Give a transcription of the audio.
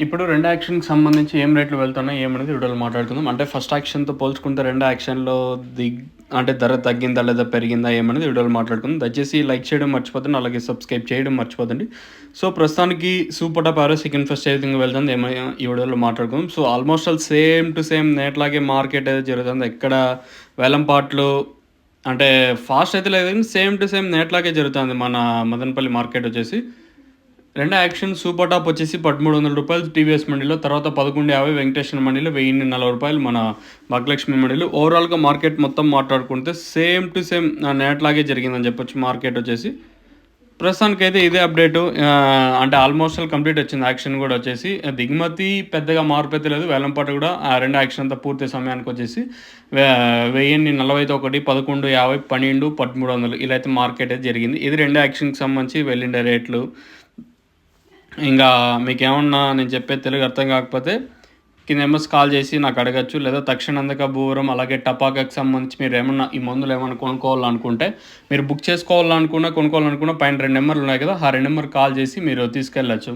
ఇప్పుడు 2 యాక్షన్‌కి సంబంధించి ఏం రేట్లు వెళ్తున్నాయి ఏమనేది వీడియోలో మాట్లాడుకుందాం. అంటే ఫస్ట్ యాక్షన్‌తో పోల్చుకుంటే 2 యాక్షన్‌లో అంటే ధర తగ్గిందా లేదా పెరిగిందా ఏమనేది వీడియోలో మాట్లాడుకుందాం. దయచేసి లైక్ చేయడం మర్చిపోద్దండి. అలాగే సబ్స్క్రైబ్ చేయడం మర్చిపోద్దండి. సో, ప్రస్తుతానికి super top arrow second first ఏ విధంగా వెళ్తుంది ఈ వీడియోలో మాట్లాడుకుందాం. So, almost all same to same నేట్లాగే మార్కెట్ అయితే జరుగుతుంది. ఎక్కడ వేలంపాట్లు అంటే ఫాస్ట్ అయితే లేదు కానీ సేమ్ టు సేమ్ నేట్లాగే జరుగుతుంది మన మదనపల్లి మార్కెట్ వచ్చేసి. రెండో యాక్షన్ సూపర్ టాప్ వచ్చేసి రూ. 1300 టీవీఎస్ మండీలో, తర్వాత 1150 వెంకటేశ్వర మండీలో, రూ. 1040 మన భాగ్యలక్ష్మి మండీలో. ఓవరాల్గా మార్కెట్ మొత్తం మాట్లాడుకుంటే సేమ్ టు సేమ్ నేట్లాగే జరిగిందని చెప్పొచ్చు మార్కెట్ వచ్చేసి. ప్రస్తుతానికైతే ఇదే అప్డేటు. అంటే ఆల్మోస్ట్ ఆల్ కంప్లీట్ వచ్చింది యాక్షన్ కూడా వచ్చేసి. దిగుమతి పెద్దగా మార్పు అయితే లేదు. వేలంపాట కూడా ఆ రెండు యాక్షన్ అంతా పూర్తి సమయానికి వచ్చేసి 1041, 1150, 12, 1300 ఇలా అయితే మార్కెట్ అయితే జరిగింది. ఇది రెండు యాక్షన్కి సంబంధించి వెళ్ళిండే రేట్లు. ఇంకా మీకేమన్నా నేను చెప్పేది తెలుగు అర్థం కాకపోతే కింద ఎంఎస్ కాల్ చేసి నాకు అడగచ్చు. లేదా తక్షణందక భూవరం అలాగే టపాకాకి సంబంధించి మీరు ఏమన్నా ఈ మందులు ఏమన్నా కొనుక్కోవాలనుకుంటే, మీరు బుక్ చేసుకోవాలనుకున్నా కొనుక్కోవాలనుకున్నా పైన 2 నెంబర్లు ఉన్నాయి కదా, ఆ 2 నెంబర్ కాల్ చేసి మీరు తీసుకెళ్ళచ్చు.